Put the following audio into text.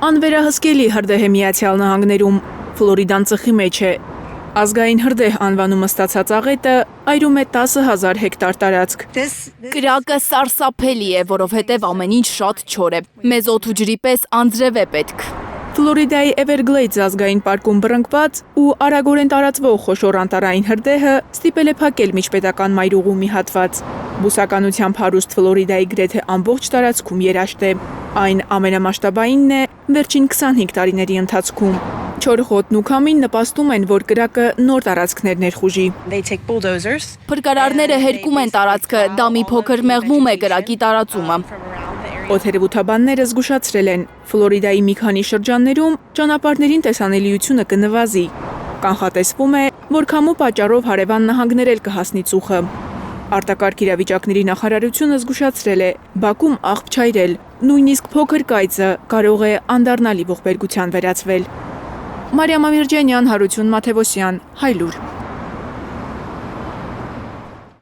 Անվերահսկելի հրդեհ է Միացյալ Նահանգներում, Ֆլորիդան ծխի մեջ է։ Ազգային հրդեհ անվանումը ստացած աղետը այրում է 10,000 հեկտար տարածք։ Կրակը սարսափելի է, որովհետև ամեն ինչ շատ չոր է։ Մեզ օդ ու ջրի պես անձրև է պետք։ Ֆլորիդայի Everglades ազգային պարկում բռնկված ու արագորեն տարածվող խոշոր անտառային հրդեհը ստիպել է փակել միջպետական մայրուղու մի հատված։ Բուսականությամբ հարուստ Ֆլորիդայի գրեթե ամբողջ տարածքում երաշտ է։ Այն ամենամասշտաբայինն է վերջին 25 տարիների ընթացքում։ Չոր հոտն ու քամին նպաստում են, որ կրակը նոր տարածքներ ներխուժի։ Փրկարարները հերկում են տարածքը, դա մի փոքր մեղմում է կրակի տարածումը։ Օդերևութաբանները զգուշացրել են, Ֆլորիդայի մի քանի շրջաններում ճանապարհներին տեսանելիությունը կնվազի։ Կանխատեսվում է, որ քամու պատճառով հարևան նահանգներ էլ կհասնի ծուխը։ Արտակարգ իրավիճակների նախարարությունը զգուշացրել է, բակում աղբ չայրել, նույնիսկ փոքր կայծը կարող է անդառնալի ողբերգության վերածվել։ Մարիամ Ամիրջանյան, Հարություն Մաթևոսյան, Հայլուր։